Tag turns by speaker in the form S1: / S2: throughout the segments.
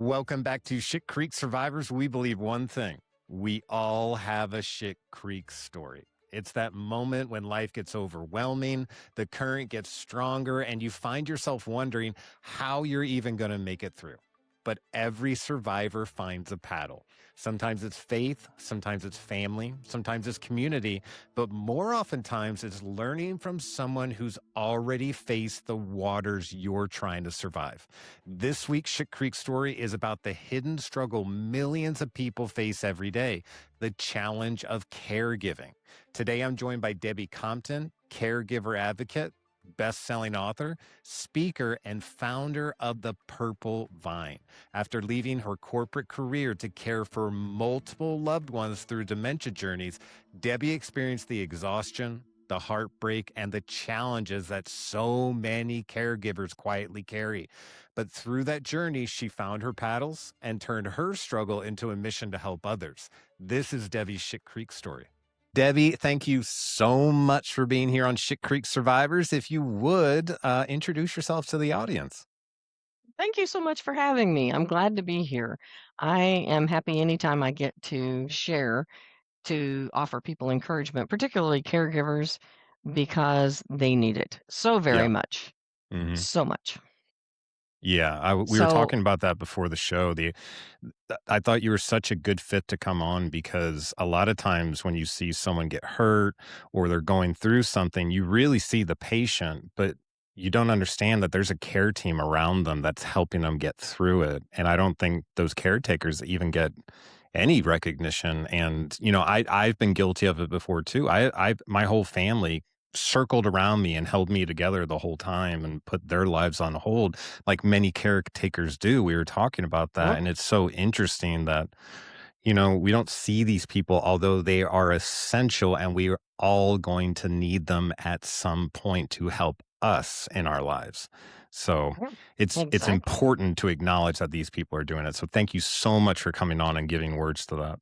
S1: Welcome back to Shit Creek Survivors. We believe one thing. We all have a Shit Creek story. It's that moment when life gets overwhelming, the current gets stronger, and you find yourself wondering how you're even going to make it through. But every survivor finds a paddle. Sometimes it's faith, sometimes it's family, sometimes it's community, but more oftentimes it's learning from someone who's already faced the waters you're trying to survive. This week's Shit Creek story is about the hidden struggle millions of people face every day, the challenge of caregiving. Today, I'm joined by Debbie Compton, caregiver advocate, best-selling author, speaker, and founder of the Purple Vine. After leaving her corporate career to care for multiple loved ones through dementia journeys, Debbie experienced the exhaustion, the heartbreak, and the challenges that so many caregivers quietly carry. But through that journey, she found her paddles and turned her struggle into a mission to help others. This is Debbie's Shit Creek story. Debbie, thank you so much for being here on Shit Creek Survivors. If you would, introduce yourself to the audience.
S2: Thank you so much for having me. I'm glad to be here. I am happy anytime I get to share to offer people encouragement, particularly caregivers, because they need it so very
S1: Yeah.
S2: much.
S1: hmm
S2: So much.
S1: Yeah, we were
S2: So,
S1: talking about that before the show. I thought you were such a good fit to come on because a lot of times when you see someone get hurt or they're going through something, you really see the patient, but you don't understand that there's a care team around them that's helping them get through it. And I don't think those caretakers even get any recognition. And I've been guilty of it before too. My whole family circled around me and held me together the whole time and put their lives on hold like many caretakers do. We were talking about that,
S2: well,
S1: and it's so interesting that, we don't see these people, although they are essential and we are all going to need them at some point to help us in our lives. So
S2: yeah,
S1: it's
S2: exactly.
S1: important to acknowledge that these people are doing it. So thank you so much for coming on and giving words to that.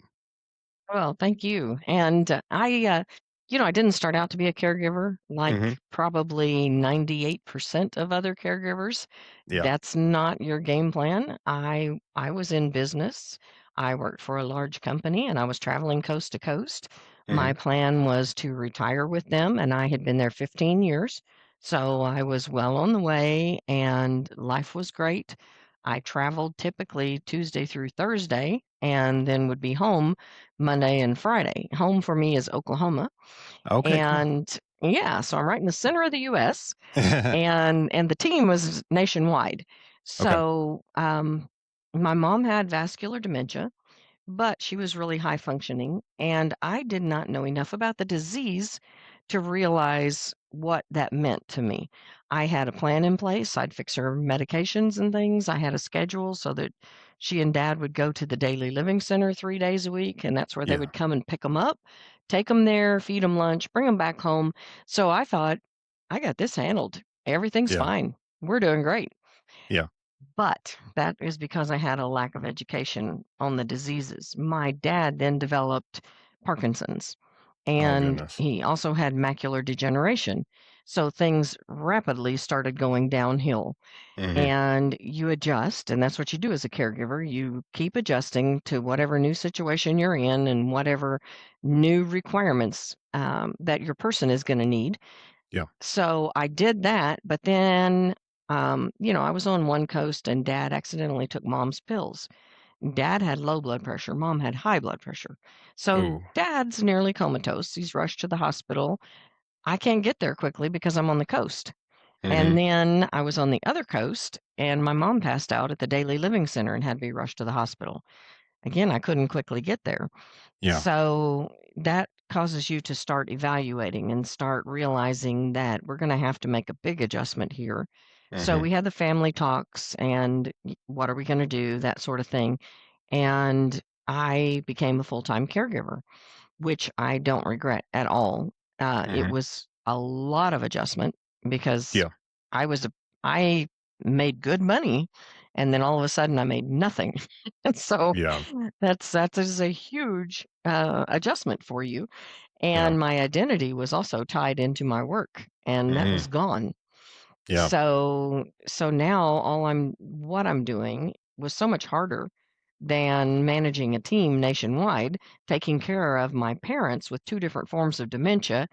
S2: Well, thank you. And I didn't start out to be a caregiver
S1: hmm
S2: like probably 98% of other caregivers.
S1: Yeah.
S2: That's not your game plan. I was in business. I worked for a large company and I was traveling coast to coast.
S1: hmm
S2: My plan was to retire with them and I had been there 15 years. So I was well on the way and life was great. I traveled typically Tuesday through Thursday and then would be home Monday and Friday. Home for me is Oklahoma.
S1: Okay, cool.
S2: And yeah, so I'm right in the center of the US and the team was nationwide.
S1: Okay.
S2: So my mom had vascular dementia, but she was really high functioning. And I did not know enough about the disease to realize what that meant to me. I had a plan in place. I'd fix her medications and things. I had a schedule so that she and dad would go to the daily living center 3 days a week. And that's where they
S1: Yeah.
S2: would come and pick them up, take them there, feed them lunch, bring them back home. So I thought, I got this handled. Everything's
S1: Yeah.
S2: fine. We're doing great.
S1: Yeah.
S2: But that is because I had a lack of education on the diseases. My dad then developed Parkinson's,
S1: Oh,
S2: and
S1: goodness.
S2: he also had macular degeneration. So things rapidly started going downhill.
S1: hmm
S2: And you adjust, and that's what you do as a caregiver. You keep adjusting to whatever new situation you're in and whatever new requirements that your person is going to need.
S1: Yeah.
S2: So I did that, but then, I was on one coast and dad accidentally took mom's pills. Dad had low blood pressure, mom had high blood pressure. So
S1: Oh.
S2: dad's nearly comatose. He's rushed to the hospital. I can't get there quickly because I'm on the coast. And
S1: hmm
S2: then I was on the other coast and my mom passed out at the daily living center and had to be rushed to the hospital. Again, I couldn't quickly get there.
S1: Yeah.
S2: So that causes you to start evaluating and start realizing that we're going to have to make a big adjustment here. So
S1: hmm
S2: we had the family talks and what are we going to do, that sort of thing. And I became a full time caregiver, which I don't regret at all. It
S1: hmm
S2: was a lot of adjustment because
S1: Yeah.
S2: I was a, I made good money, and then all of a sudden I made nothing. And so
S1: Yeah.
S2: that is a huge adjustment for you.
S1: Yeah.
S2: And my identity was also tied into my work, and that was
S1: Mhm.
S2: gone.
S1: Yeah.
S2: So now what I'm doing was so much harder than managing a team nationwide, taking care of my parents with 2 different forms of dementia,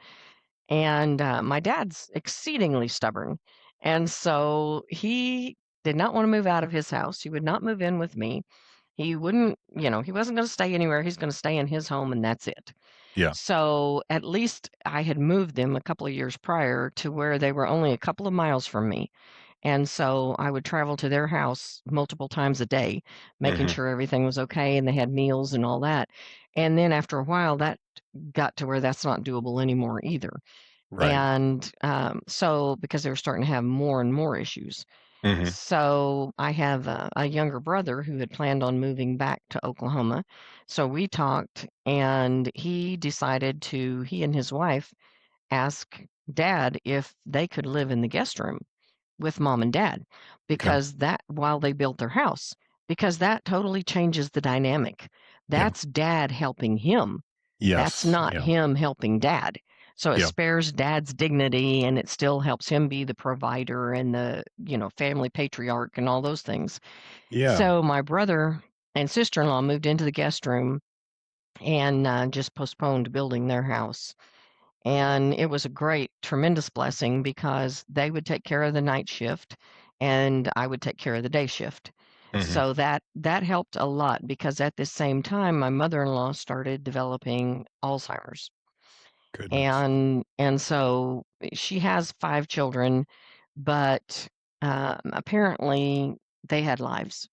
S2: and, my dad's exceedingly stubborn, and so he did not wanna move out of his house, he would not move in with me. He wouldn't he wasn't gonna stay anywhere, he's gonna stay in his home, and that's it.
S1: Yeah.
S2: So, at least I had moved them a couple of years prior to where they were only a couple of miles from me. And so I would travel to their house multiple times a day, making
S1: Hmm.
S2: sure everything was okay and they had meals and all that. And then after a while, that got to where that's not doable anymore either.
S1: Right.
S2: And so, because they were starting to have more and more issues.
S1: Hmm.
S2: So I have a younger brother who had planned on moving back to Oklahoma. So we talked, and he and his wife ask dad if they could live in the guest room with mom and dad,
S1: Okay.
S2: because that while they built their house, because that totally changes the dynamic.
S1: Yeah.
S2: That's dad helping him. That's
S1: Yes.
S2: not
S1: Yeah.
S2: him helping dad. So it
S1: Yeah.
S2: spares dad's dignity, and it still helps him be the provider and the, family patriarch and all those things.
S1: Yeah.
S2: So my brother and sister-in-law moved into the guest room and just postponed building their house. And it was a great, tremendous blessing because they would take care of the night shift and I would take care of the day shift.
S1: Hmm.
S2: So that helped a lot because at the same time my mother-in-law started developing Alzheimer's.
S1: Goodness.
S2: And so she has 5 children, but apparently they had lives.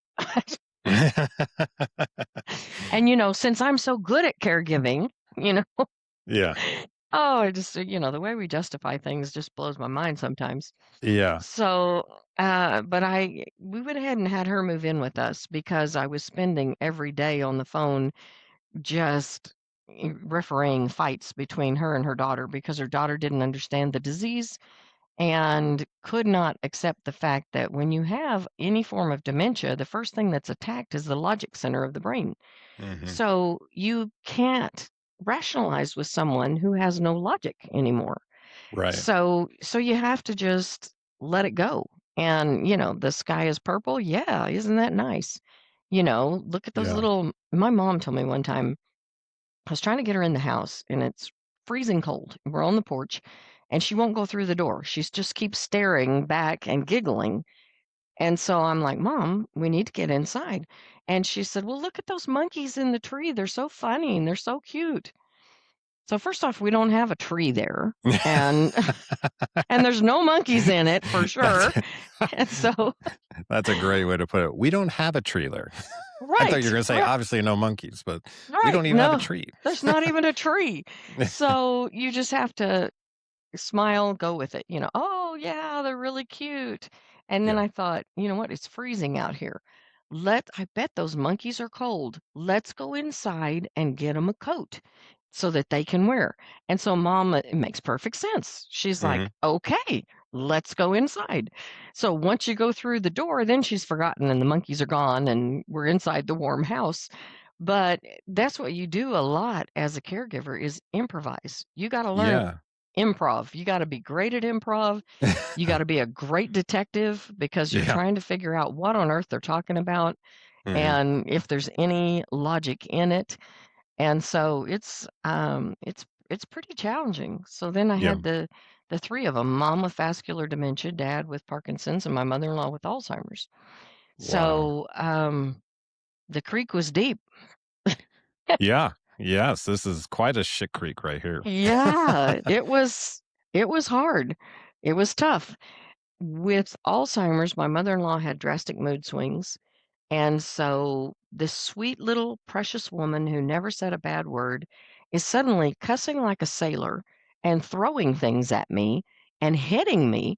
S2: And since I'm so good at caregiving, you know,
S1: Yeah.
S2: oh, I just the way we justify things just blows my mind sometimes.
S1: Yeah.
S2: So, but we went ahead and had her move in with us because I was spending every day on the phone just refereeing fights between her and her daughter because her daughter didn't understand the disease and could not accept the fact that when you have any form of dementia, the first thing that's attacked is the logic center of the brain.
S1: Hmm.
S2: So you can't rationalize with someone who has no logic anymore.
S1: Right.
S2: So you have to just let it go. And, the sky is purple. Yeah, isn't that nice? Look at those
S1: Yeah.
S2: little my mom told me one time, I was trying to get her in the house and it's freezing cold. We're on the porch and she won't go through the door. She's just keeps staring back and giggling. And so I'm like, "Mom, we need to get inside." And she said, "Well, look at those monkeys in the tree. They're so funny and they're so cute." So first off, we don't have a tree there. And and there's no monkeys in it for
S1: That's
S2: sure. And so
S1: that's a great way to put it. We don't have a trailer. I thought you were
S2: right,
S1: gonna say,
S2: right,
S1: obviously no monkeys, but we
S2: right.
S1: don't even have a
S2: No,
S1: tree.
S2: there's not even a tree. So you just have to smile, go with it, "Oh, yeah, they're really cute." And then
S1: Yeah.
S2: I thought, "You know what? It's freezing out here. I bet those monkeys are cold. Let's go inside and get them a coat so that they can wear." And so mom, it makes perfect sense. She's like,
S1: Hmm.
S2: "Okay, let's go inside." So once you go through the door, then she's forgotten and the monkeys are gone and we're inside the warm house. But that's what you do a lot as a caregiver is improvise. You got to learn
S1: Yeah.
S2: improv. You gotta be great at improv. You gotta be a great detective because you're
S1: Yeah.
S2: trying to figure out what on earth they're talking about
S1: Hmm.
S2: and if there's any logic in it. And so it's pretty challenging. So then I
S1: Yeah.
S2: had the 3 of them: mom with vascular dementia, dad with Parkinson's, and my mother-in-law with Alzheimer's.
S1: Wow.
S2: So, the creek was deep.
S1: Yeah. Yes. This is quite a shit creek right here.
S2: Yeah, it was hard. It was tough. With Alzheimer's, my mother-in-law had drastic mood swings, and so this sweet little precious woman who never said a bad word is suddenly cussing like a sailor and throwing things at me and hitting me.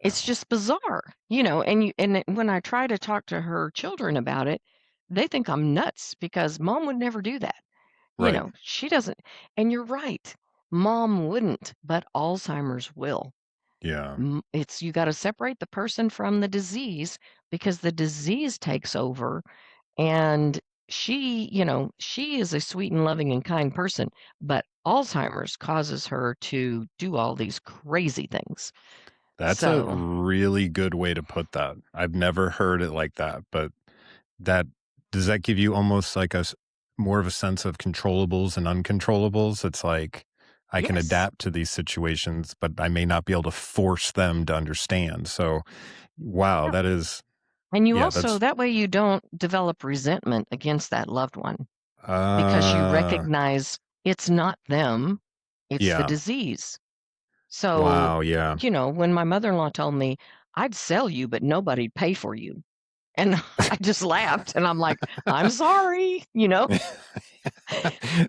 S2: It's
S1: Wow.
S2: just bizarre, when I try to talk to her children about it, they think I'm nuts because mom would never do that.
S1: Right.
S2: She doesn't, and you're right. Mom wouldn't, but Alzheimer's will.
S1: Yeah.
S2: It's you gotta separate the person from the disease because the disease takes over, and she is a sweet and loving and kind person, but Alzheimer's causes her to do all these crazy things.
S1: That's a
S2: So
S1: really good way to put that. I've never heard it like that, but that does that give you almost like more of a sense of controllables and uncontrollables? It's like I can
S2: Yes.
S1: adapt to these situations, but I may not be able to force them to understand. So, wow,
S2: Yeah.
S1: that is,
S2: And you
S1: yeah,
S2: also
S1: that's,
S2: that way you don't develop resentment against that loved one because you
S1: uh,
S2: recognize it's not them, it's the
S1: yeah,
S2: disease. So,
S1: wow, yeah.
S2: when my mother-in-law told me, "I'd sell you, but nobody'd pay for you." And I just laughed and I'm like, "I'm sorry," you know?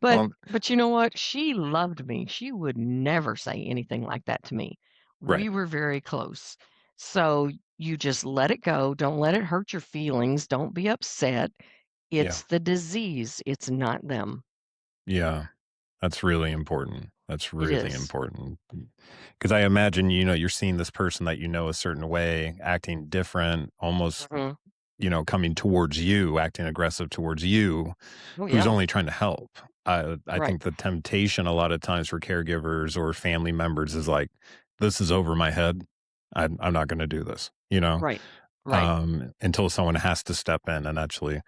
S2: But
S1: Well,
S2: but you know what? She loved me. She would never say anything like that to me.
S1: right.
S2: We were very close. So you just let it go. Don't let it hurt your feelings. Don't be upset.
S1: Yeah.
S2: It's the disease. It's not them.
S1: Yeah. That's really important. That's
S2: It
S1: really
S2: is.
S1: important. Because I imagine, you're seeing this person that you know a certain way, acting different, almost,
S2: Mhm.
S1: coming towards you, acting aggressive towards you,
S2: Oh,
S1: who's
S2: yeah.
S1: only trying to help. I
S2: Right.
S1: think the temptation a lot of times for caregivers or family members is like, this is over my head. I'm not going to do this,
S2: Right. Right.
S1: until someone has to step in and actually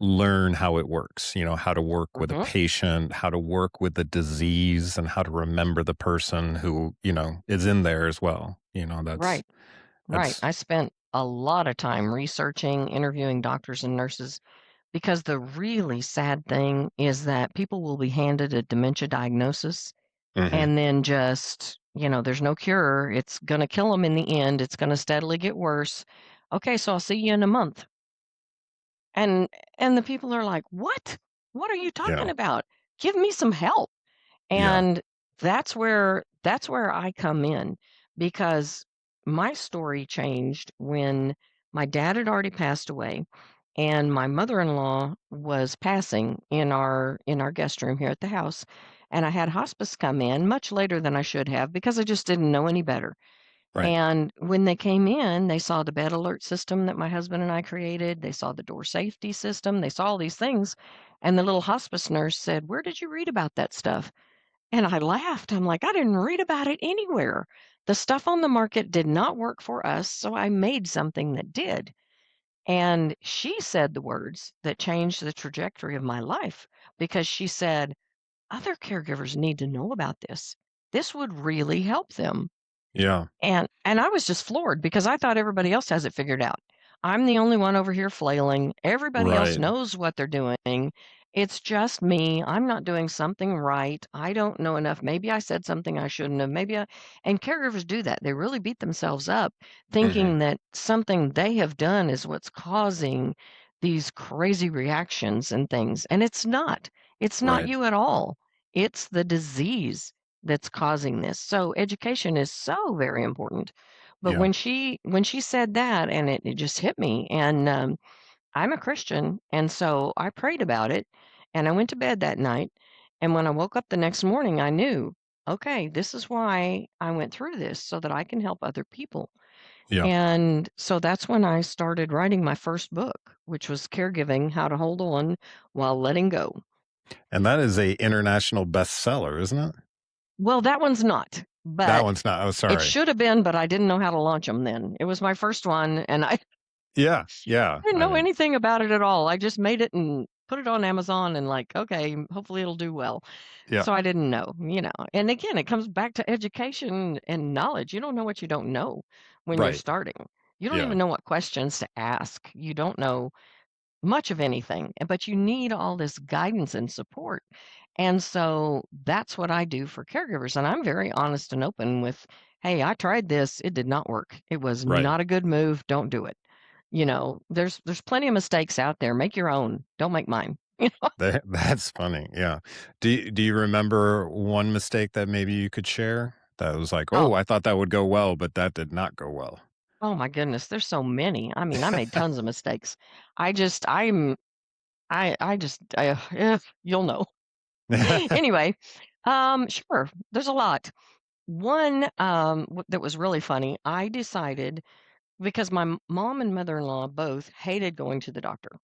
S1: learn how it works, how to work with a
S2: Mhm.
S1: patient, how to work with the disease, and how to remember the person who, is in there as well.
S2: Right. Right.
S1: That's
S2: I spent a lot of time researching, interviewing doctors and nurses because the really sad thing is that people will be handed a dementia diagnosis
S1: mhm,
S2: and then just, there's no cure. It's going to kill them in the end. It's going to steadily get worse. Okay, so I'll see you in a month. And and the people are like, "What? What are you talking
S1: yeah,
S2: about? Give me some help."
S1: yeah,
S2: And that's where I come in because my story changed when my dad had already passed away and my mother-in-law was passing in our guest room here at the house, and I had hospice come in much later than I should have because I just didn't know any better.
S1: right,
S2: And when they came in, they saw the bed alert system that my husband and I created. They saw the door safety system. They saw all these things. And the little hospice nurse said, "Where did you read about that stuff?" And I laughed. I'm like, "I didn't read about it anywhere. The stuff on the market did not work for us, so I made something that did." And she said the words that changed the trajectory of my life because she said, "Other caregivers need to know about this. This would really help them."
S1: yeah,
S2: And I was just floored because I thought everybody else has it figured out. I'm the only one over here flailing. Everybody else
S1: right,
S2: knows what they're doing. It's just me. I'm not doing something right. I don't know enough. Maybe I said something I shouldn't have. And caregivers do that. They really beat themselves up
S1: hmm
S2: thinking that something they have done is what's causing these crazy reactions and things. And it's not. It's not
S1: right,
S2: you at all. It's the disease that's causing this. So education is so very important. But
S1: yeah,
S2: when she said that, and it just hit me, and I'm a Christian, and so I prayed about it, and I went to bed that night, and when I woke up the next morning, I knew, okay, this is why I went through this so that I can help other people.
S1: yeah,
S2: And so that's when I started writing my first book, which was Caregiving: How to Hold On While Letting Go.
S1: and that is a international bestseller, isn't it?
S2: Well, that one's not,
S1: That
S2: but
S1: one's not. Oh,
S2: it
S1: sorry.
S2: should have been, but I didn't know how to launch them then. It was my first one, and I
S1: Yeah, yeah.
S2: didn't
S1: I
S2: know
S1: mean,
S2: anything about it at all. I just made it and put it on Amazon and like, okay, hopefully it'll do well.
S1: yeah,
S2: So I didn't know. And again, it comes back to education and knowledge. You don't know what you don't know when you're
S1: right,
S2: starting. You don't
S1: yeah,
S2: even know what questions to ask. You don't know much of anything, but you need all this guidance and support. And so that's what I do for caregivers. And I'm very honest and open with, hey, I tried this. It did not work. It was
S1: right.
S2: not a good move. Don't do it. There's plenty of mistakes out there. Make your own. Don't make mine.
S1: That's funny. Yeah. Do you remember one mistake that maybe you could share that was like, oh,
S2: Oh,
S1: I thought that would go well, but that did not go well.
S2: oh my goodness. There's so many. I mean, I made tons of mistakes. I just, I'm, I just, you'll know. Anyway, sure. There's a lot. One, that was really funny, I decided because my mom and mother-in-law both hated going to the doctor.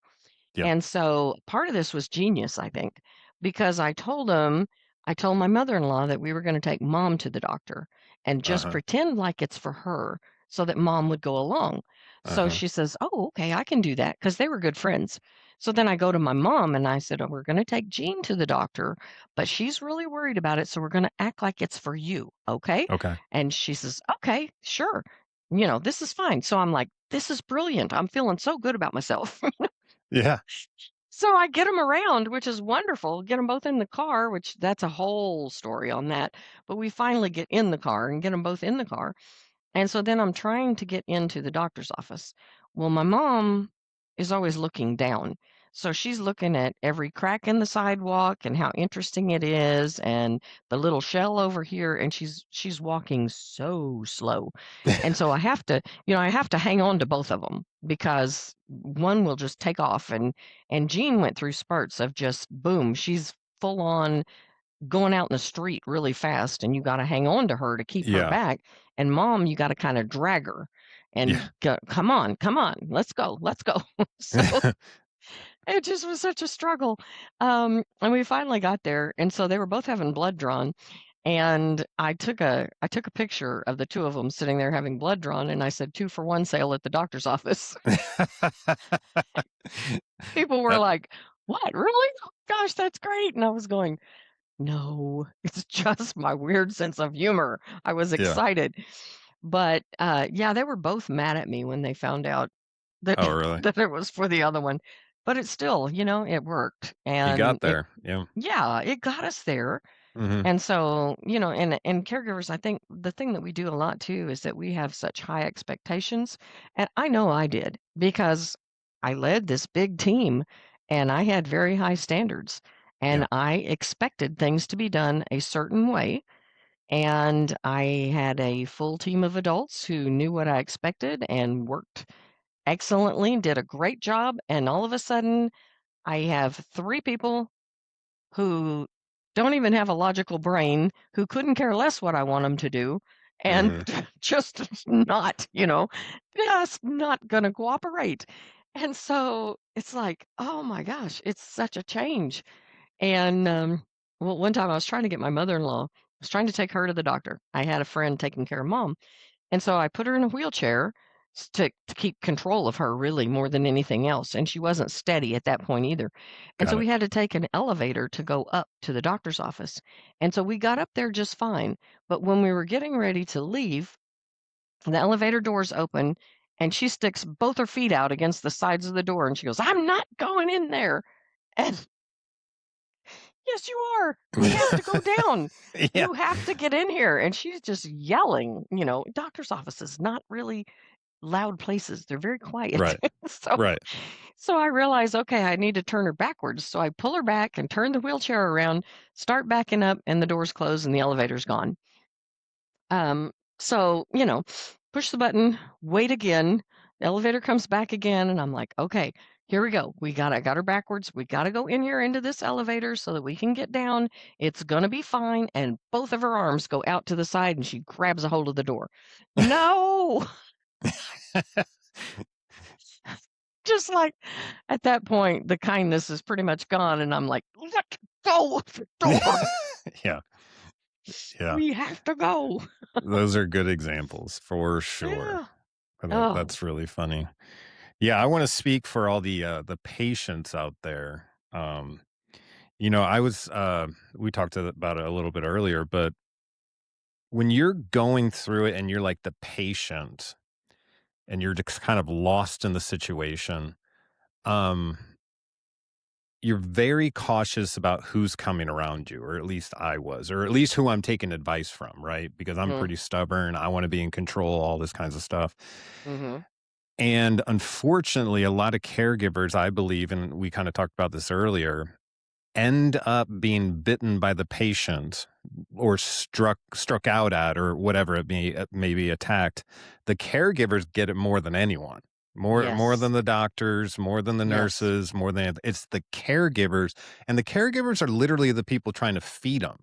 S1: Yeah.
S2: And so part of this was genius, I think, because I told my mother-in-law that we were going to take mom to the doctor and just
S1: Uh-huh.
S2: pretend like it's for her so that mom would go along. So
S1: Uh-huh.
S2: she says, "Oh, okay, I can do that," because they were good friends. So then I go to my mom and I said, "Oh, we're gonna take Jean to the doctor, but she's really worried about it, so we're gonna act like it's for you, okay?"
S1: Okay.
S2: And she says, "Okay, sure. This is fine." So I'm like, "This is brilliant. I'm feeling so good about myself."
S1: Yeah.
S2: So I get them around, which is wonderful. Get them both in the car, which that's a whole story on that. But we finally get in the car and get them both in the car. And so then I'm trying to get into the doctor's office. Well, my mom is always looking down. So she's looking at every crack in the sidewalk and how interesting it is and the little shell over here, and she's walking so slow. And so I have to hang on to both of them because one will just take off, and Jean went through spurts of just boom, she's full on going out in the street really fast, and you gotta hang on to her to keep her
S1: Yeah.
S2: back, and mom, you gotta kinda drag her and
S1: Yeah.
S2: go, come on, let's go." So, it just was such a struggle, and we finally got there, and so they were both having blood drawn, and I took a picture of the 2 of them sitting there having blood drawn, and I said, "2 for 1 sale at the doctor's office." People were
S1: That
S2: like, "What, really? Oh gosh, that's great," and I was going, "No, it's just my weird sense of humor." I was
S1: yeah.
S2: excited. But, yeah, they were both mad at me when they found out that
S1: Oh, really?
S2: that it was for the other one. But it still, it worked.
S1: You
S2: And
S1: got there. Yeah.
S2: it got us there.
S1: Mhm.
S2: And so, and caregivers, I think the thing that we do a lot too is that we have such high expectations. And I know I did because I led this big team and I had very high standards
S1: Yeah.
S2: and I expected things to be done a certain way. And I had a full team of adults who knew what I expected and worked excellently, did a great job. And all of a sudden, I have 3 people who don't even have a logical brain, who couldn't care less what I want them to do, and
S1: Mhm.
S2: just just not gonna cooperate. And so it's like, oh my gosh, it's such a change. And well, one time I was trying to get my mother-in-law, I was trying to take her to the doctor. I had a friend taking care of mom. And so I put her in a wheelchair to keep control of her really more than anything else. And she wasn't steady at that point either. And so
S1: Got
S2: we
S1: it.
S2: had to take an elevator to go up to the doctor's office. And so we got up there just fine. But when we were getting ready to leave, the elevator doors open and she sticks both her feet out against the sides of the door and she goes, "I'm not going in there." And "Yes, you are. We have to go down.
S1: Yeah.
S2: You have to get in here." And she's just yelling, doctor's offices, not really loud places. They're very quiet.
S1: Right.
S2: So
S1: Right.
S2: so I realize, okay, I need to turn her backwards. So I pull her back and turn the wheelchair around, start backing up, and the doors close and the elevator's gone. So, push the button, wait again. The elevator comes back again, and I'm like, okay, here we go. I got her backwards. We got to go in here into this elevator so that we can get down. It's gonna be fine. And both of her arms go out to the side, and she grabs a hold of the door. No, just like at that point, the kindness is pretty much gone, and I'm like, let go of the door.
S1: Yeah. Yeah.
S2: We have to go.
S1: Those are good examples for sure.
S2: Yeah. Oh.
S1: That's really funny. Yeah, I wanna speak for all the patients out there. I was, we talked about it a little bit earlier, but when you're going through it and you're like the patient and you're just kind of lost in the situation, um, you're very cautious about who's coming around you, or at least I was, or at least who I'm taking advice from, right? Because I'm
S2: Mm-hmm.
S1: pretty stubborn. I want to be in control, all this kinds of stuff.
S2: Mm-hmm.
S1: And unfortunately, a lot of caregivers, I believe, and we kind of talked about this earlier, end up being bitten by the patient or struck out at or whatever it may be attacked. The caregivers get it more than anyone. More
S2: Yes.
S1: than the doctors, more than the
S2: Yes.
S1: nurses, more than it's the caregivers, and the caregivers are literally the people trying to feed them,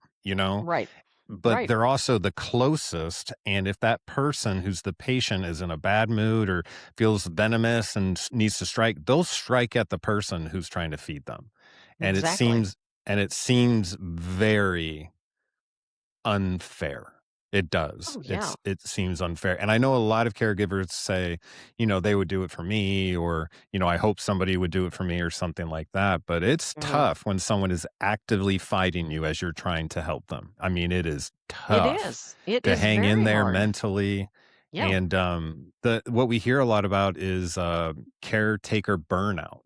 S2: Right.
S1: but
S2: Right.
S1: they're also the closest, and if that person who's the patient is in a bad mood or feels venomous and needs to strike, they'll strike at the person who's trying to feed them. And it
S2: Exactly.
S1: seems and it seems very unfair. It does.
S2: Oh, yeah.
S1: It seems unfair, and I know a lot of caregivers say, they would do it for me or, I hope somebody would do it for me or something like that, but it's
S2: Mhm.
S1: tough when someone is actively fighting you as you're trying to help them. I mean, it is
S2: It
S1: tough
S2: is. It
S1: to
S2: is
S1: hang in
S2: very
S1: there
S2: hard.
S1: mentally,
S2: Yeah.
S1: and, the what we hear a lot about is, caretaker burnout,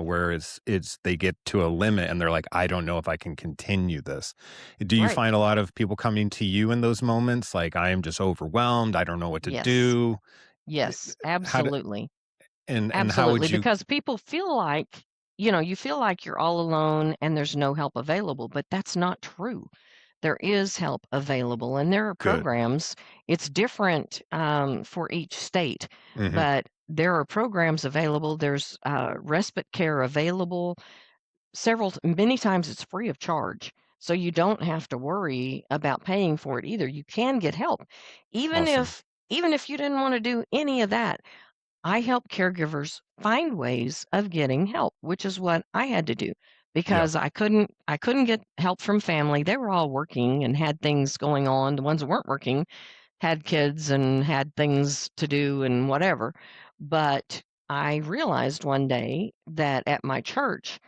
S1: where it's they get to a limit and they're like, "I don't know if I can continue this." Do you
S2: Right.
S1: find a lot of people coming to you in those moments? Like, "I am just overwhelmed. I don't know what to
S2: Yes.
S1: do." Eh,
S2: Yes.
S1: how do
S2: Absolutely.
S1: and how
S2: Absolutely,
S1: would you
S2: because people feel like, you feel like you're all alone and there's no help available, but that's not true. There is help available, and there are
S1: good.
S2: programs. It's different for each state,
S1: Mhm,
S2: but there are programs available. There's respite care available. Many times it's free of charge. So you don't have to worry about paying for it either. You can get help. Even
S1: awesome.
S2: if even if you didn't want to do any of that, I help caregivers find ways of getting help, which is what I had to do
S1: Yeah,
S2: because I couldn't get help from family. They were all working and had things going on. The ones that weren't working had kids and had things to do and whatever. But I realized one day that at my church,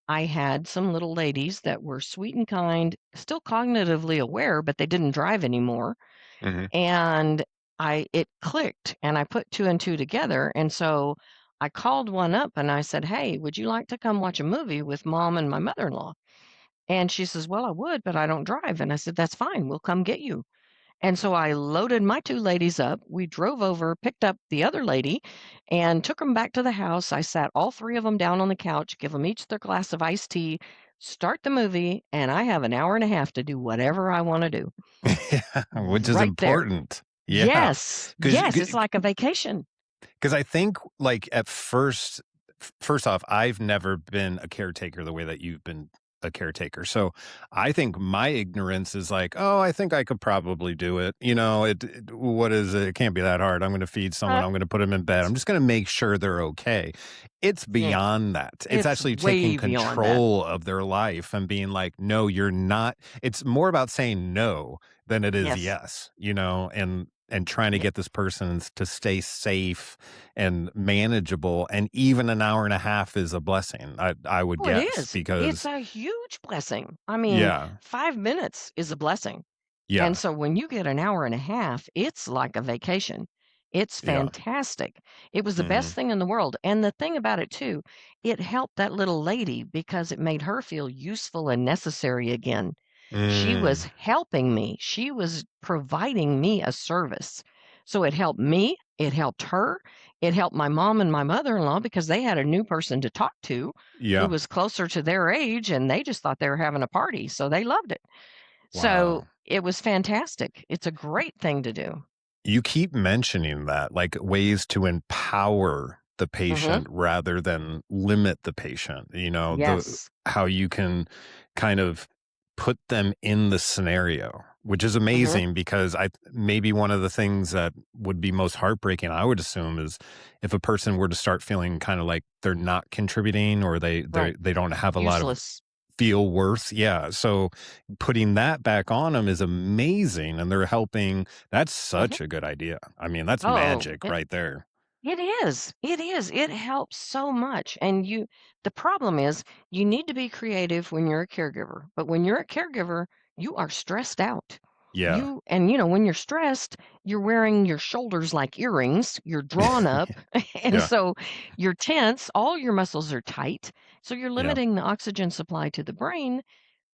S2: I had some little ladies that were sweet and kind, still cognitively aware, but they didn't drive anymore,
S1: mhm.
S2: and it clicked and I put 2 and 2 together, and so I called one up and I said, "Hey, would you like to come watch a movie with mom and my mother-in-law?" And she says, "Well, I would, but I don't drive." And I said, "That's fine. We'll come get you." And so I loaded my 2 ladies up. We drove over, picked up the other lady, and took them back to the house. I sat all 3 of them down on the couch, give them each their glass of iced tea, start the movie, and I have an hour and a half to do whatever I wanna do
S1: Yeah, which is
S2: right there.
S1: important. Yeah,
S2: Yes,
S1: because
S2: yes, it's like a vacation.
S1: I think, like, at first off, I've never been a caretaker the way that you've been a caretaker, so I think my ignorance is like, "Oh, I think I could probably do it." What is it? It can't be that hard. I'm gonna feed someone,
S2: Uh,
S1: I'm gonna put them in bed, I'm just gonna make sure they're okay. It's
S2: yeah,
S1: beyond that. It's
S2: it's
S1: actually taking
S2: way beyond that.
S1: control of their life and being like, "No, you're not." It's more about saying no than it is
S2: Yes.
S1: yes, and trying to
S2: Yeah.
S1: get this person to stay safe and manageable, and even an hour and a half is a blessing, I would
S2: Oh, it
S1: guess,
S2: is. It's
S1: because
S2: a huge blessing. I mean,
S1: yeah,
S2: 5 minutes is a blessing. And
S1: yeah,
S2: so when you get an hour and a half, it's like a vacation. It's
S1: yeah,
S2: fantastic. It was the best
S1: mhm,
S2: thing in the world. And the thing about it too, it helped that little lady because it made her feel useful and necessary again. She was
S1: mm,
S2: helping me. She was providing me a service. So it helped me, it helped her, it helped my mom and my mother-in-law because they had a new person to talk to who
S1: yeah,
S2: was closer to their age and they just thought they were having a party. So they loved it. So,
S1: wow.
S2: it was fantastic. It's a great thing to do.
S1: You keep mentioning that, like, ways to empower the
S2: Mhm.
S1: patient rather than limit the patient, the
S2: Yes.
S1: how you can kind of put them in the scenario, which is
S2: Mhm.
S1: amazing because I maybe one of the things that would be most heartbreaking, I would assume, is if a person were to start feeling kinda like they're not contributing or
S2: Right.
S1: they don't have a lot of
S2: Useless.
S1: feel worth, yeah, so putting that back on them is amazing, and they're helping. That's
S2: Mhm.
S1: such a good idea. I mean, that's
S2: Oh,
S1: magic right there.
S2: it is. It is. It helps so much. And the problem is you need to be creative when you're a caregiver. But when you're a caregiver, you are stressed out.
S1: Yeah.
S2: When you're stressed, you're wearing your shoulders like earrings, you're drawn up, and
S1: Yeah,
S2: so you're tense, all your muscles are tight. So you're
S1: yeah,
S2: limiting the oxygen supply to the brain,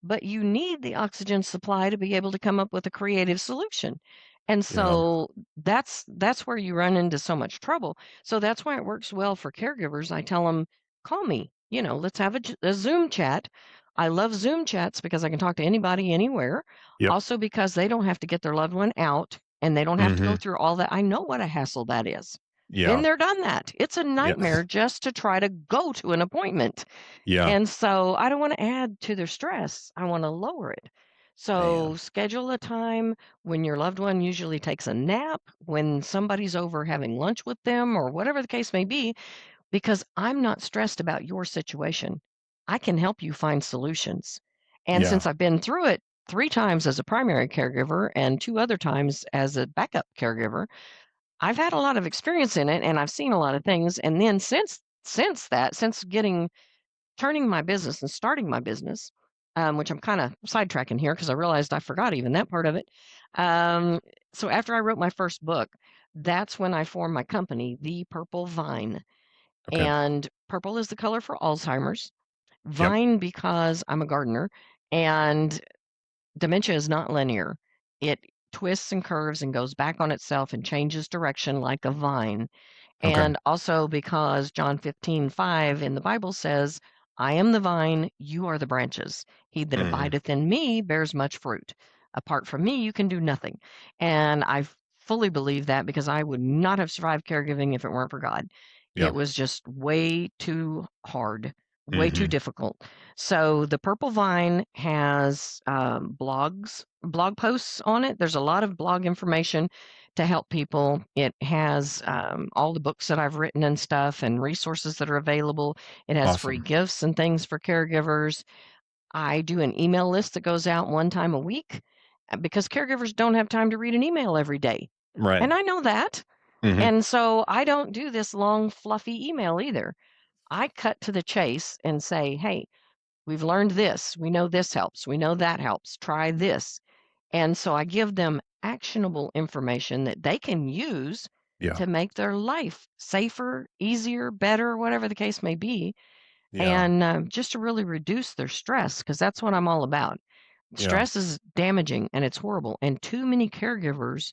S2: but you need the oxygen supply to be able to come up with a creative solution. And
S1: yeah,
S2: so that's where you run into so much trouble. So that's why it works well for caregivers. I tell them, call me, let's have a Zoom chat. I love Zoom chats because I can talk to anybody anywhere.
S1: yep,
S2: Also because they don't have to get their loved one out and they don't have to go
S1: mhm,
S2: through all that. I know what a hassle that is. Been
S1: yeah,
S2: there, done that. It's a
S1: yeah,
S2: nightmare just to try to go to an appointment.
S1: yeah,
S2: And so I don't wanna add to their stress, I wanna lower it. So
S1: man,
S2: schedule a time when your loved one usually takes a nap, when somebody's over having lunch with them, or whatever the case may be, because I'm not stressed about your situation. I can help you find solutions. And
S1: yeah,
S2: since I've been through it 3 times as a primary caregiver and 2 other times as a backup caregiver. I've had a lot of experience in it, and I've seen a lot of things, and then since getting turning my business and starting my business, which I'm kinda sidetracking here because I realized I forgot even that part of it. Um, so after I wrote my first book, that's when I formed my company, The Purple Vine,
S1: Okay.
S2: and purple is the color for Alzheimer's,
S1: Yep.
S2: vine because I'm a gardener, and dementia is not linear. It twists and curves and goes back on itself and changes direction like a vine.
S1: Okay.
S2: And also because John 15:5 in the Bible says, I am the vine, you are the branches. He that
S1: Hmm.
S2: abideth in me bears much fruit. Apart from me, you can do nothing. And I fully believe that because I would not have survived caregiving if it weren't for God.
S1: Yeah.
S2: It was just way too hard, way too
S1: Hmm.
S2: difficult. So the Purple Vine has blog posts on it. There's a lot of blog information to help people. It has all the books that I've written and stuff and resources that are available. It has free
S1: Awesome.
S2: gifts and things for caregivers. I do an email list that goes out one time a week because caregivers don't have time to read an email every day.
S1: Right.
S2: And I know that.
S1: Hmm.
S2: And so I don't do this long, fluffy email either. I cut to the chase and say, hey, we've learned this. We know this helps. We know that helps. Try this. And so I give them actionable information that they can use
S1: Yeah.
S2: to make their life safer, easier, better, whatever the case may be,
S1: Yeah.
S2: and just to really reduce their stress, because that's what I'm all about.
S1: Yeah.
S2: Stress is damaging and it's horrible. And too many caregivers,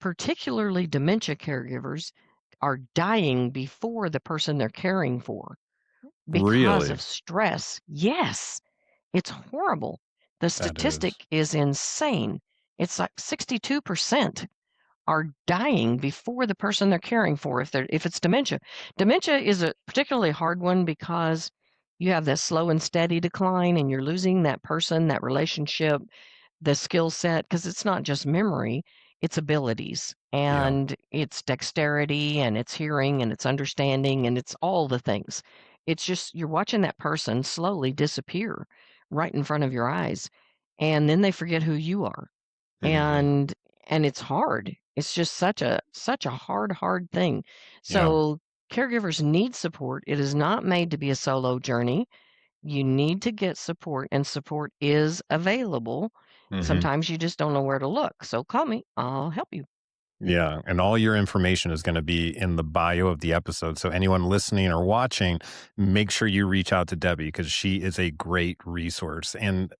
S2: particularly dementia caregivers, are dying before the person they're caring for because
S1: Really?
S2: of stress. Yes, it's horrible. The
S1: That is.
S2: statistic is insane. It's like 62% are dying before the person they're caring for if it's dementia. Dementia is a particularly hard one because you have that slow and steady decline and you're losing that person, that relationship, the skill set, because it's not just memory, it's abilities
S1: Yeah.
S2: and it's dexterity and it's hearing and it's understanding and it's all the things. It's just you're watching that person slowly disappear right in front of your eyes. And then they forget who you are.
S1: Hmm.
S2: And it's hard. It's just such a hard thing.
S1: Yeah.
S2: So caregivers need support. It is not made to be a solo journey. You need to get support, and support is available.
S1: Hmm.
S2: Sometimes you just don't know where to look. So call me, I'll help you.
S1: Yeah. And all your information is going to be in the bio of the episode. So anyone listening or watching, make sure you reach out to Debbie because she is a great resource. And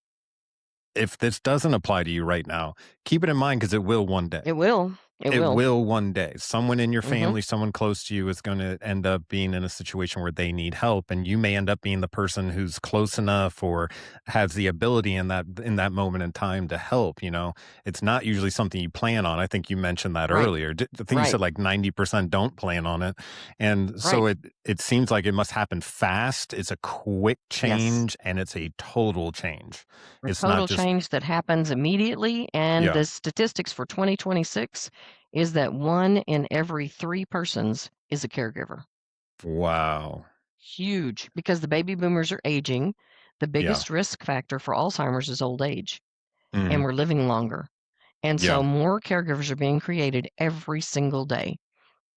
S1: if this doesn't apply to you right now, keep it in mind because it will one day.
S2: It will. It
S1: It
S2: will.
S1: will one day. Someone in your
S2: Mhm.
S1: family, someone close to you is going to end up being in a situation where they need help and you may end up being the person who's close enough or has the ability in that moment in time to help, you know. It's not usually something you plan on. I think you mentioned that
S2: Right.
S1: earlier. I think you
S2: Right.
S1: said like 90% don't plan on it. And so
S2: Right.
S1: it seems like it must happen fast. It's a quick
S2: Yes.
S1: change and it's a total change.
S2: A
S1: It's not
S2: total
S1: just
S2: change that happens immediately, and
S1: yeah.
S2: the statistics for 2026 is that 1 in every 3 persons is a caregiver.
S1: Wow.
S2: Huge, because the baby boomers are aging. The
S1: Yeah.
S2: biggest risk factor for Alzheimer's is old age, and
S1: Mhm.
S2: we're living longer. And
S1: Yeah.
S2: so more caregivers are being created every single day.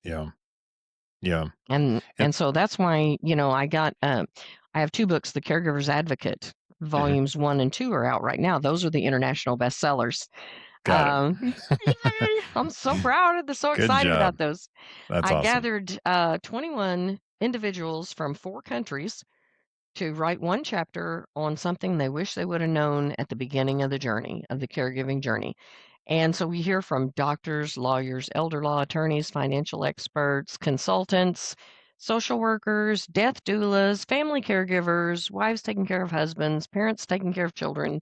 S1: Yeah. Yeah. And
S2: And so that's why, I have 2 books, The Caregiver's Advocate,
S1: mhm.
S2: volumes 1 and 2 are out right now. Those are the international bestsellers.
S1: Got it.
S2: Yay! I'm so proud and so
S1: Good
S2: excited
S1: job.
S2: about those.
S1: That's
S2: I
S1: awesome.
S2: gathered 21 individuals from 4 countries to write one chapter on something they wish they would have known at the beginning of the journey, of the caregiving journey. And so we hear from doctors, lawyers, elder law attorneys, financial experts, consultants, social workers, death doulas, family caregivers, wives taking care of husbands, parents taking care of children,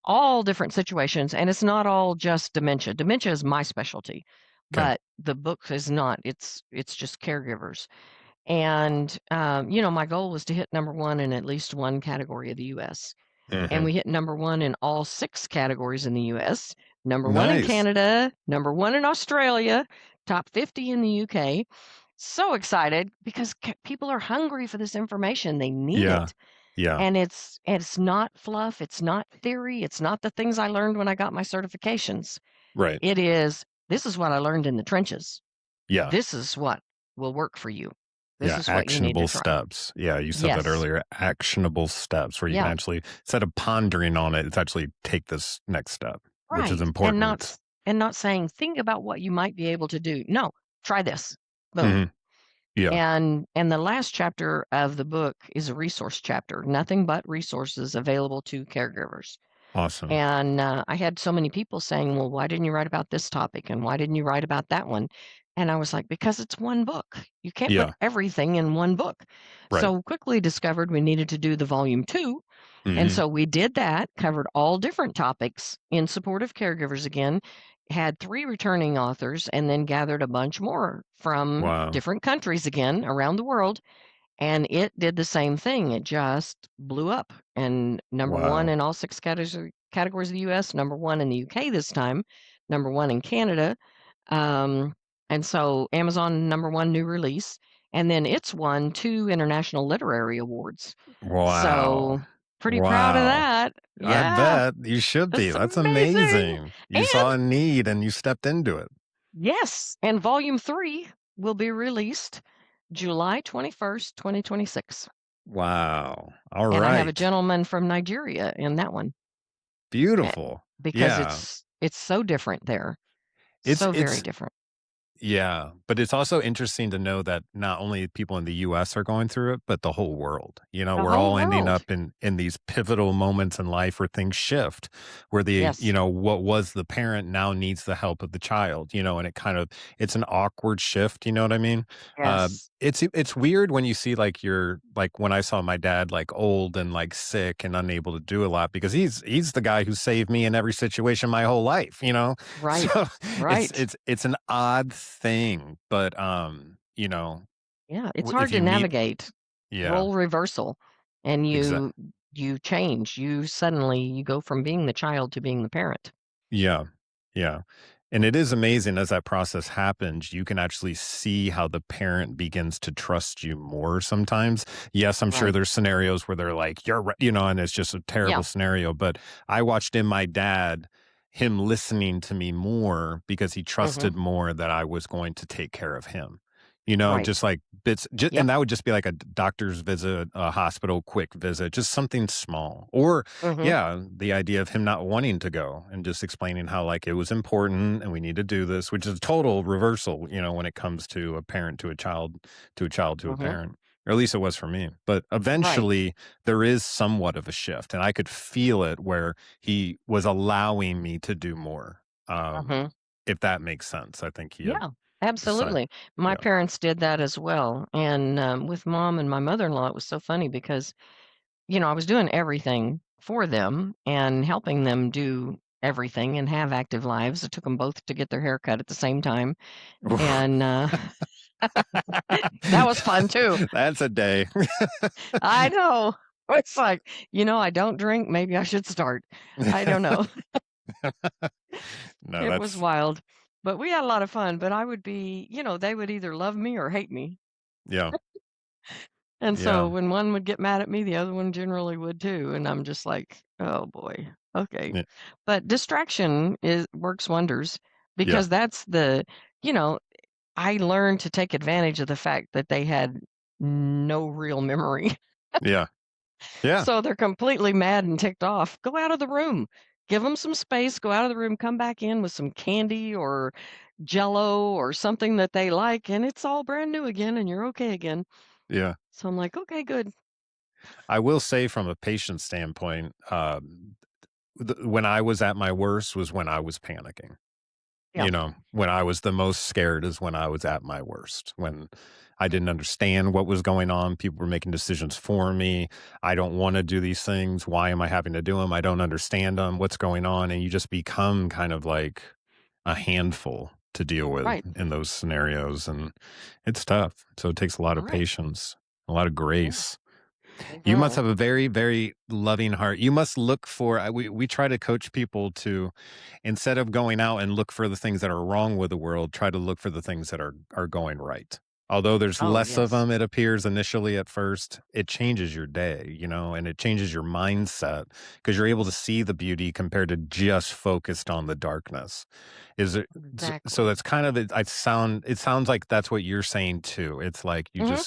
S2: all different situations. And it's not all just dementia. Dementia is my specialty,
S1: Okay.
S2: but the book is not. It's just caregivers. And, my goal was to hit number 1 in at least one category of the US. And
S1: Mhm.
S2: we hit number 1 in all 6 categories in the US, number 1 in
S1: Nice.
S2: Canada, number 1 in Australia, top 50 in the UK. So excited because people are hungry for this information. They need
S1: Yeah.
S2: it.
S1: Yeah.
S2: And it's not fluff, it's not theory, it's not the things I learned when I got my certifications.
S1: Right.
S2: It is, "This is what I learned in the trenches.
S1: Yeah.
S2: This is what will work for you. This
S1: Yeah,
S2: is what you need to
S1: actionable
S2: try."
S1: steps. Yeah, you said that
S2: Yes.
S1: earlier, actionable steps where you can
S2: Yeah.
S1: actually, instead of pondering on it, it's actually take this next step, which is
S2: Right. And
S1: important.
S2: not saying, "Think about what you might be able to do." No, "Try this." Boom.
S1: Mhm. Yeah,
S2: And the last chapter of the book is a resource chapter, nothing but resources available to caregivers.
S1: awesome.
S2: And, I had so many people saying, "Well, why didn't you write about this topic, and why didn't you write about that one?" And I was like, "Because it's one book. You can't put
S1: Yeah,
S2: everything in one book."
S1: right.
S2: So, quickly discovered we needed to do the volume 2, and
S1: Mhm.
S2: so we did that, covered all different topics in support of caregivers again, had 3 returning authors, and then gathered a bunch more from
S1: Wow.
S2: different countries again around the world, and it did the same thing. It just blew up, and number 1
S1: Wow.
S2: in all 6 categories of the US, number 1 in the UK this time, number 1 in Canada, um, and so Amazon number 1 new release, and then it's won 2 international literary awards.
S1: Wow.
S2: So, pretty proud of
S1: Wow.
S2: that.
S1: I
S2: Yeah,
S1: bet. You should be.
S2: it's
S1: That's
S2: amazing,
S1: amazing. You
S2: and
S1: saw a need and you stepped into it.
S2: yes, and volume 3 will be released July 21st, 2026.
S1: Wow. All
S2: And I have a
S1: right.
S2: gentleman from Nigeria in that one, eh,
S1: Beautiful.
S2: because
S1: Yeah.
S2: it's so different there,
S1: It's
S2: so very
S1: it's
S2: different.
S1: Yeah, but it's also interesting to know that not only people in the US are going through it, but the whole world. You know,
S2: The
S1: we're
S2: whole
S1: all ending
S2: world.
S1: up in these pivotal moments in life where things shift, where
S2: Yes,
S1: what was the parent now needs the help of the child, and it's an awkward shift, you know what I mean?
S2: yes,
S1: It's weird when you see like when I saw my dad like old and like sick and unable to do a lot because he's the guy who saved me in every situation my whole life.
S2: right,
S1: So it's
S2: right.
S1: it's it's an odd thing, but
S2: Yeah, it's
S1: if
S2: hard to
S1: you meet,
S2: navigate
S1: yeah,
S2: role reversal, and
S1: exact,
S2: you change. You suddenly you go from being the child to being the parent.
S1: yeah, yeah. And it is amazing as that process happens, you can actually see how the parent begins to trust you more sometimes. Yes, I'm sure
S2: Right.
S1: there's scenarios where they're like, you're right, and it's just a
S2: Yeah.
S1: terrible scenario. But I watched in my dad, him listening to me more because he
S2: Mhm.
S1: trusted more that I was going to take care of him.
S2: Right.
S1: Just like bits,
S2: Yep.
S1: and that would just be like a doctor's visit, a hospital quick visit, just something small. Or
S2: Mhm.
S1: yeah, the idea of him not wanting to go and just explaining how like it was important and we need to do this, which is a total reversal, when it comes to a parent to a child, to a child to a
S2: Mhm.
S1: parent. Or at least it was for me. But
S2: Right.
S1: eventually there is somewhat of a shift and I could feel it where he was allowing me to do more.
S2: Mhm.
S1: If that makes sense. I think he had
S2: Yeah,
S1: decided.
S2: absolutely. My
S1: Yeah.
S2: parents did that as well, and, with mom and my mother-in-law, it was so funny because, I was doing everything for them and helping them do everything and have active lives. It took them both to get their hair cut at the same time, and, that was fun too.
S1: That's a day.
S2: I know. It's like, I don't drink, maybe I should start. I don't know.
S1: No,
S2: It was
S1: that's
S2: wild, but we had a lot of fun, but I would be they would either love me or hate me.
S1: yeah.
S2: And so
S1: Yeah.
S2: when one would get mad at me, the other one generally would too, and I'm just like, "Oh boy, okay."
S1: Yeah.
S2: But distraction is works wonders
S1: Yeah.
S2: because that's you know, I learned to take advantage of the fact that they had no real memory.
S1: Yeah. Yeah.
S2: So they're completely mad and ticked off. Go out of the room. Give them some space, go out of the room, come back in with some candy or jello or something that they like, and it's all brand new again and you're okay again.
S1: Yeah.
S2: So I'm like, "Okay, good."
S1: I will say from a patient standpoint, when I was at my worst was when I was panicking.
S2: Yeah.
S1: When I was the most scared is when I was at my worst, when I didn't understand what was going on. People were making decisions for me. I don't want to do these things. Why am I having to do them? I don't understand them. What's going on? And you just become kind of like a handful to deal with
S2: Right.
S1: in those scenarios. And it's tough. So it takes a lot of
S2: Right.
S1: patience, a lot of
S2: Yeah.
S1: grace. You must
S2: Mhm.
S1: have a very, very loving heart. You must look for, we try to coach people to, instead of going out and look for the things that are wrong with the world, try to look for the things that are going right. Although there's
S2: Oh,
S1: less of
S2: yes.
S1: them, it appears initially at first, it changes your day, you know, and it changes your mindset because 'cause you're able to see the beauty compared to just focused on the darkness. Is it so
S2: Exactly.
S1: that's kind of it sounds like that's what you're saying too. It's like you
S2: Mhm.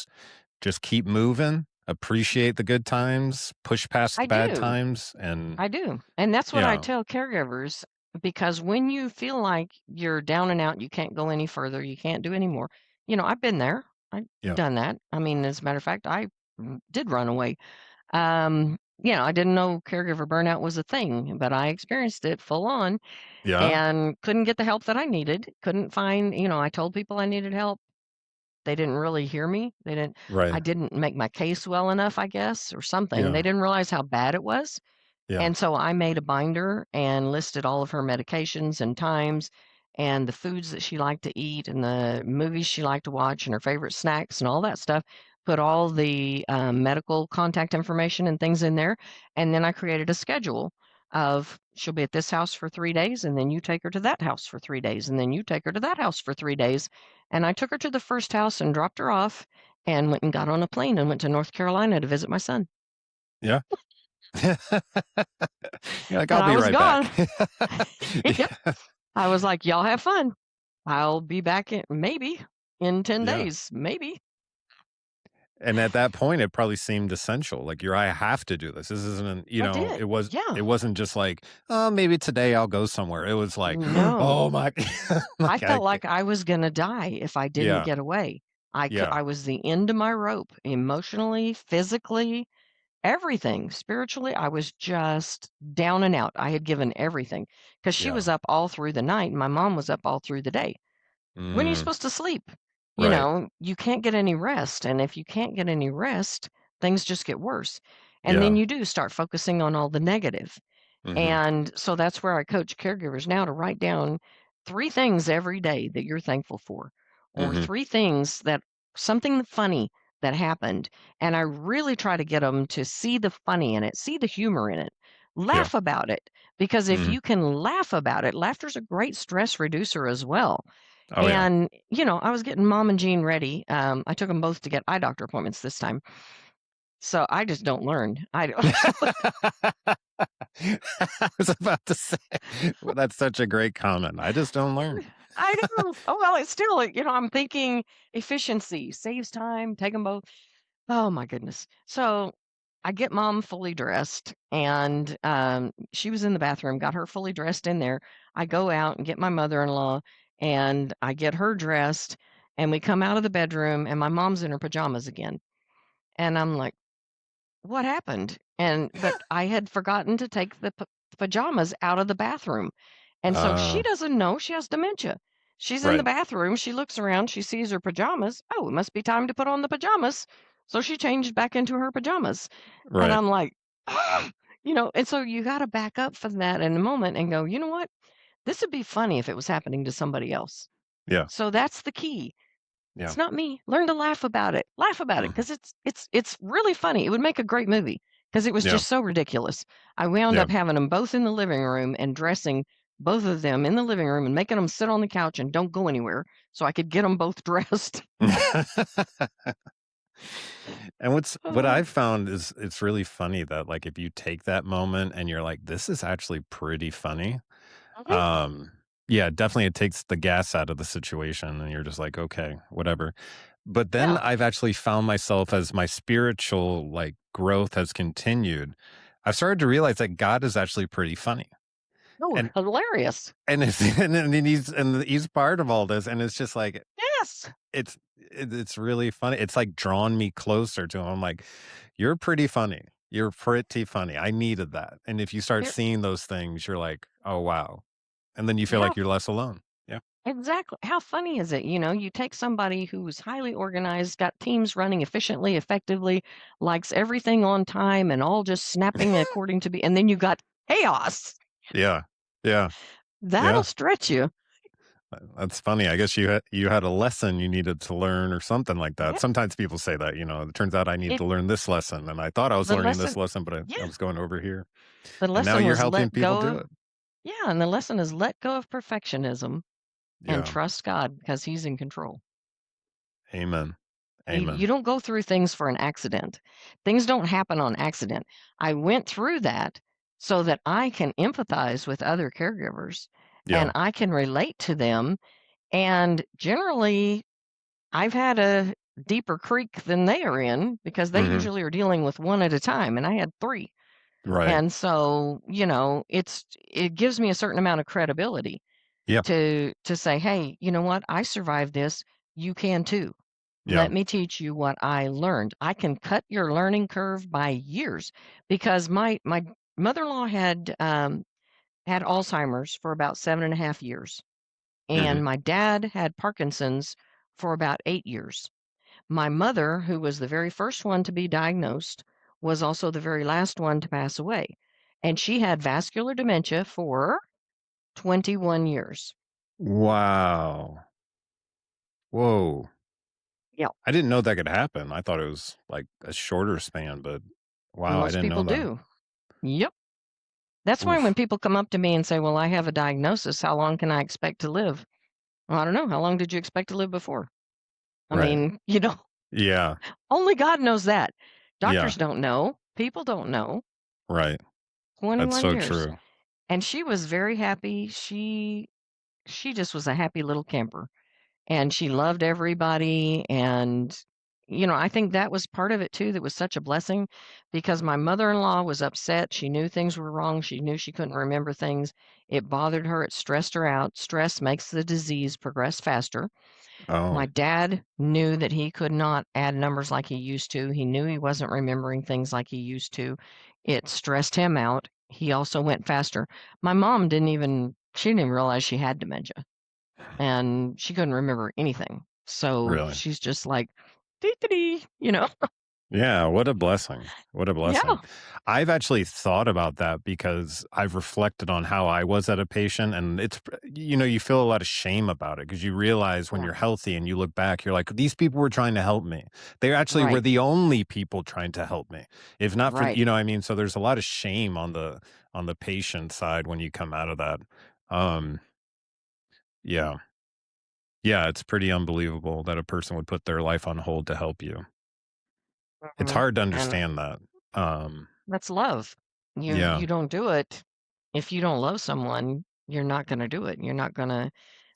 S1: just keep moving, appreciate the good times, push past
S2: I
S1: the bad
S2: do.
S1: times, and
S2: I do. And that's what I
S1: yeah,
S2: tell caregivers because when you feel like you're down and out, you can't go any further, you can't do any more. I've been there. I've
S1: yeah,
S2: done that. I mean, as a matter of fact, I did run away. I didn't know caregiver burnout was a thing, but I experienced it full on
S1: yeah,
S2: and couldn't get the help that I needed. Couldn't find, I told people I needed help. They didn't really hear me. I
S1: right,
S2: didn't make my case well enough, I guess, or something. They
S1: yeah,
S2: didn't realize how bad it was.
S1: yeah,
S2: And so I made a binder and listed all of her medications and times and the foods that she liked to eat and the movies she liked to watch and her favorite snacks and all that stuff. Put all the medical contact information and things in there. And then I created a schedule of she'll be at this house for 3 days and then you take her to that house for 3 days and then you take her to that house for 3 days. And I took her to the first house and dropped her off and went and got on a plane and went to North Carolina to visit my son.
S1: yeah. You're like,
S2: And
S1: "I'll
S2: I
S1: be
S2: was
S1: right
S2: gone.
S1: back."
S2: Yep.
S1: Yeah,
S2: I was like, "Y'all have fun. I'll be back in maybe in 10
S1: yeah.
S2: days, maybe."
S1: And at that point, it probably seemed essential, like, you're, "I have to do this. This isn't,"
S2: I did.
S1: it
S2: Yeah.
S1: wasn't just like, "Oh, maybe today I'll go somewhere." It was like,
S2: No.
S1: "Oh my,"
S2: I
S1: like,
S2: felt like I was gonna die if I didn't
S1: yeah,
S2: get away.
S1: yeah,
S2: I was the end of my rope, emotionally, physically, everything. Spiritually, I was just down and out. I had given everything because she
S1: yeah.
S2: was up all through the night and my mom was up all through the day. When are you
S1: Mm,
S2: supposed to sleep?
S1: right.
S2: You can't get any rest. And if you can't get any rest, things just get worse. And then
S1: Yeah.
S2: you do start focusing on all the negative.
S1: Mhm,
S2: And so that's where I coach caregivers now to write down 3 things every day that you're thankful for, or
S1: mhm.
S2: 3 things that something funny that happened. And I really try to get them to see the funny in it, see the humor in it,
S1: Yeah.
S2: laugh about it. Because if
S1: Mhm.
S2: you can laugh about it, laughter's a great stress reducer as well.
S1: Oh, yeah.
S2: And, I was getting mom and Jean ready. I took them both to get eye doctor appointments this time. So I just don't learn. I don't.
S1: I was about to say, well, that's such a great comment. I just don't learn.
S2: I know. Oh, well, it's still, I'm thinking efficiency saves time, take them both. Oh my goodness. So I get mom fully dressed and she was in the bathroom, got her fully dressed in there. I go out and get my mother-in-law and I get her dressed and we come out of the bedroom and my mom's in her pajamas again. And I'm like, what happened? But I had forgotten to take the pajamas out of the bathroom. And so she
S1: Uh,
S2: doesn't know she has dementia. She's in the
S1: right,
S2: bathroom, she looks around, she sees her pajamas. Oh, it must be time to put on the pajamas. So she changed back into her pajamas. And
S1: right.
S2: I'm like, ah, and so you got to back up from that in a moment and go, you know what? This would be funny if it was happening to somebody else.
S1: Yeah,
S2: So that's the key.
S1: yeah.
S2: It's not me. Learn to laugh about it. Laugh about it
S1: Mhm.
S2: because it's really funny. It would make a great movie because it was
S1: Yeah,
S2: just so ridiculous. I wound
S1: yeah.
S2: up having them both in the living room and dressing both of them in the living room and making them sit on the couch and don't go anywhere so I could get them both dressed.
S1: And what
S2: Oh,
S1: I've found is it's really funny that, like, if you take that moment and you're like, "This is actually pretty funny,"
S2: mhm.
S1: um, yeah, definitely it takes the gas out of the situation and you're just like, "Okay, whatever." But then
S2: Yeah.
S1: I've actually found myself as my spiritual, like, growth has continued, I've started to realize that God is actually pretty funny.
S2: Oh,
S1: And
S2: hilarious.
S1: it's and he's part of all this, and it's just like
S2: Yes.
S1: it's really funny. It's, like, drawn me closer to him. I'm like, "You're pretty funny. You're pretty funny. I needed that." And if you start
S2: There,
S1: seeing those things, you're like, "Oh, wow." And then you feel
S2: how
S1: like you're less alone. Yeah.
S2: exactly. How funny is it? You take somebody who's highly organized, got teams running efficiently, effectively, likes everything on time and all just snapping according to be, and then you got chaos.
S1: Yeah. Yeah.
S2: That'll
S1: Yeah.
S2: stretch you.
S1: That's funny. I guess you had a lesson you needed to learn or something like that.
S2: Yeah.
S1: Sometimes people say that, it turns out I need
S2: It
S1: to learn this lesson, and I thought I was
S2: the
S1: learning
S2: lesson
S1: this lesson, but I
S2: yeah,
S1: was going over here.
S2: the
S1: And now
S2: lesson
S1: you're
S2: was
S1: helping
S2: let
S1: people
S2: go
S1: do
S2: of
S1: it.
S2: yeah, and the lesson is let go of perfectionism and
S1: Yeah.
S2: trust God because he's in control.
S1: Amen.
S2: You
S1: Amen.
S2: don't go through things for an accident. Things don't happen on accident. I went through that so that I can empathize with other caregivers and
S1: Yeah.
S2: I can relate to them. And generally, I've had a deeper creek than they are in because they
S1: Mhm.
S2: usually are dealing with one at a time, and I had three.
S1: Right.
S2: And so, it gives me a certain amount of credibility
S1: Yeah.
S2: to say, "Hey, you know what? I survived this. You can too.
S1: Yeah.
S2: Let me teach you what I learned." I can cut your learning curve by years because my mother-in-law had Alzheimer's for about 7.5 years,
S1: Mhm.
S2: and my dad had Parkinson's for about 8 years. My mother, who was the very first one to be diagnosed, was also the very last one to pass away, and she had vascular dementia for 21 years.
S1: Wow. Whoa.
S2: Yeah,
S1: I didn't know that could happen. I thought it was like a shorter span, but wow, I
S2: most
S1: didn't know
S2: people
S1: that.
S2: do. Yep. That's why when
S1: Oof.
S2: people come up to me and say, "Well, I have a diagnosis, how long can I expect to live?" Well, I don't know. How long did you expect to live before? I
S1: Right.
S2: mean,
S1: Yeah.
S2: only God knows that. Doctors
S1: Yeah.
S2: don't know. People don't know.
S1: Right. That's
S2: 21
S1: so
S2: years.
S1: true.
S2: And she was very happy. She just was a happy little camper. And she loved everybody, and, I think that was part of it too that was such a blessing because my mother-in-law was upset, she knew things were wrong, she knew she couldn't remember things, it bothered her, it stressed her out, stress makes the disease progress faster. My
S1: Oh,
S2: dad knew that he could not add numbers like he used to, he knew he wasn't remembering things like he used to, it stressed him out, he also went faster. My mom she didn't even realize she had dementia and she couldn't remember anything. So
S1: really?
S2: she's just like, "Dee, dee, dee," you know?
S1: Yeah, what a blessing. What a
S2: Yeah,
S1: blessing. I've actually thought about that because I've reflected on how I was at a patient and you feel a lot of shame about it because you realize when
S2: yeah,
S1: you're healthy and you look back, you're like, these people were trying to help me. They actually were
S2: right,
S1: the only people trying to help me. If not for,
S2: right.
S1: you know what I mean? So there's a lot of shame on the patient side when you come out of that. Um, yeah. Yeah, it's pretty unbelievable that a person would put their life on hold to help you. It's
S2: Mhm,
S1: hard to
S2: and
S1: understand that. Um,
S2: that's love.
S1: yeah,
S2: You don't do it if you don't love someone, you're not gonna do it. You're not gonna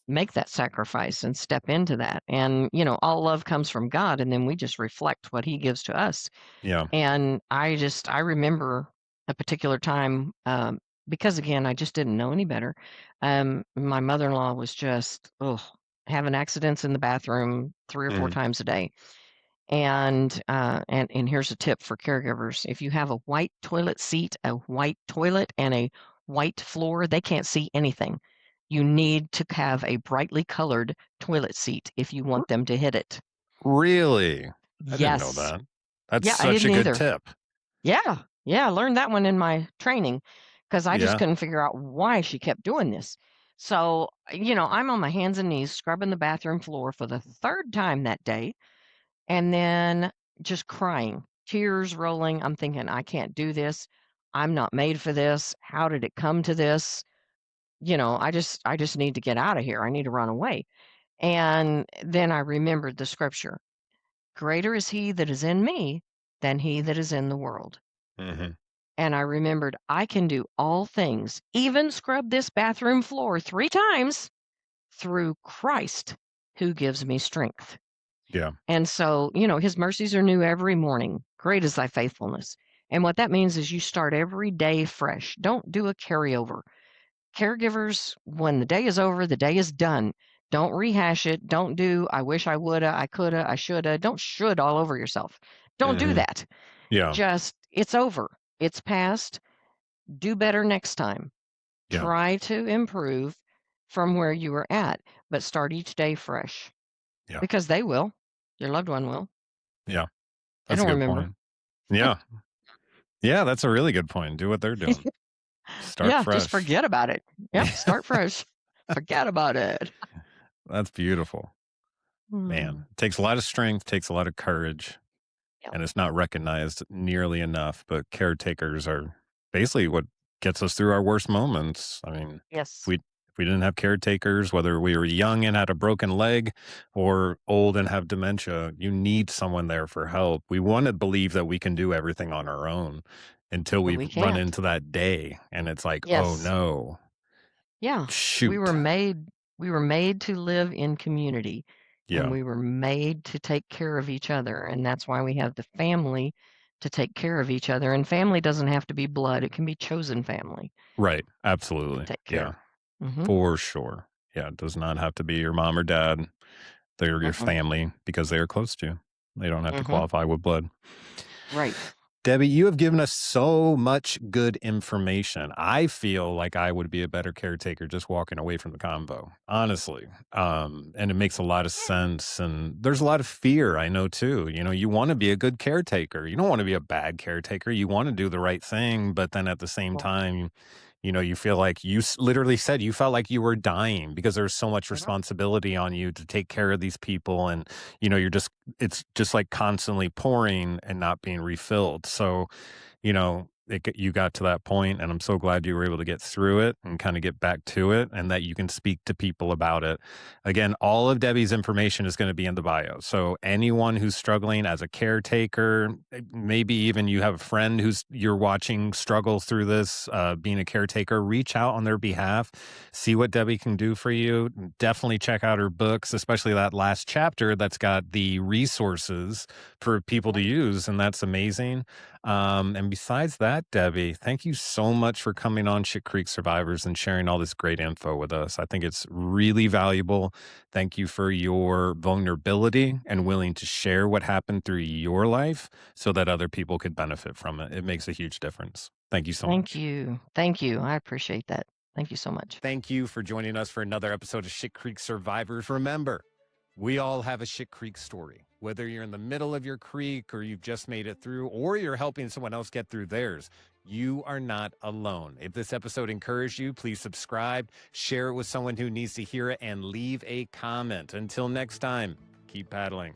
S2: make that sacrifice and step into that, and, all love comes from God, and then we just reflect what He gives to us.
S1: yeah,
S2: And I remember a particular time, because again, I just didn't know any better. My mother-in-law was just, having accidents in the bathroom 3 or 4
S1: mhm.
S2: times a day. And here's a tip for caregivers. If you have a white toilet seat, a white toilet, and a white floor, they can't see anything. You need to have a brightly colored toilet seat if you
S1: R
S2: want them to hit it.
S1: Really? I didn't know
S2: Yes.
S1: that. That's
S2: Yeah, I
S1: such
S2: didn't
S1: a good
S2: either.
S1: tip.
S2: Yeah, yeah, I learned that one in my training because I just
S1: Yeah,
S2: couldn't figure out why she kept doing this. So, I'm on my hands and knees scrubbing the bathroom floor for the third time that day and then just crying, tears rolling. I'm thinking, I can't do this. I'm not made for this. How did it come to this? I just need to get out of here. I need to run away. And then I remembered the scripture. Greater is he that is in me than he that is in the world.
S1: mhm,
S2: And I remembered I can do all things, even scrub this bathroom floor 3 times through Christ who gives me strength.
S1: yeah,
S2: And so, his mercies are new every morning. Great is thy faithfulness. And what that means is you start every day fresh. Don't do a carryover. Caregivers, when the day is over, the day is done. Don't rehash it. Don't do, I wish I woulda, I coulda, I shoulda. Don't should all over yourself. Don't do
S1: mhm,
S2: that.
S1: yeah,
S2: Just, it's over. It's past. Do better next time.
S1: yeah,
S2: Try to improve from where you were at, but start each day fresh
S1: yeah,
S2: because they will. Your loved one will.
S1: yeah,
S2: They
S1: that's a
S2: don't
S1: good
S2: remember.
S1: point. Yeah, yeah, that's a really good point. Do what they're doing. Start
S2: Yeah, just
S1: fresh.
S2: forget about it. Yep, start fresh. Forget about it.
S1: That's beautiful. Man,
S2: Hmm.
S1: it takes a lot of strength, takes a lot of courage,
S2: Yeah.
S1: and it's not recognized nearly enough, but caretakers are basically what gets us through our worst moments. I mean, if
S2: Yes.
S1: we we didn't have caretakers, whether we were young and had a broken leg or old and have dementia, you need someone there for help. We want to believe that we can do everything on our own until
S2: But
S1: we
S2: we
S1: run
S2: can't.
S1: into that day and it's like, oh
S2: Yes.
S1: no,
S2: Yeah. We
S1: shoot.
S2: were made we were made to live in community, and
S1: Yeah,
S2: we were made to take care of each other, and that's why we have the family to take care of each other, and family doesn't have to be blood, it can be chosen family
S1: right.
S2: to
S1: Absolutely.
S2: take
S1: Yeah,
S2: care. Mhm.
S1: for sure. Yeah, it does not have to be your mom or dad. They're your
S2: Mm-mm.
S1: family because they are close to you. They don't have to
S2: Mhm.
S1: qualify with blood.
S2: Right.
S1: Debbie, you have given us so much good information. I feel like I would be a better caretaker just walking away from the convo, honestly. And it makes a lot of sense. And there's a lot of fear, I know too. You know, you want to be a good caretaker. You don't want to be a bad caretaker. You want to do the right thing. But then at the same
S2: Well,
S1: time, you know, you feel like literally said you felt like you were dying because there's so much
S2: mhm.
S1: responsibility on you to take care of these people. And, you know, it's just like constantly pouring and not being refilled. So, you know, you got to that point, and I'm so glad you were able to get through it and kind of get back to it, and that you can speak to people about it. Again, all of Debbie's information is going to be in the bio. So anyone who's struggling as a caretaker, maybe even you have a friend you're watching struggle through this, being a caretaker, reach out on their behalf, see what Debbie can do for you. Definitely check out her books, especially that last chapter that's got the resources for people to use, and that's amazing. And besides that, Debbie, thank you so much for coming on Shit Creek Survivors and sharing all this great info with us. I think it's really valuable. Thank you for your vulnerability and willing to share what happened through your life so that other people could benefit from it. It makes a huge difference. Thank you so
S2: Thank
S1: much.
S2: you. Thank you, I appreciate that. Thank you so much.
S1: Thank you for joining us for another episode of Shit Creek Survivors. Remember, we all have a Shit Creek story. Whether you're in the middle of your creek or you've just made it through or you're helping someone else get through theirs, you are not alone. If this episode encouraged you, please subscribe, share it with someone who needs to hear it, and leave a comment. Until next time, keep paddling.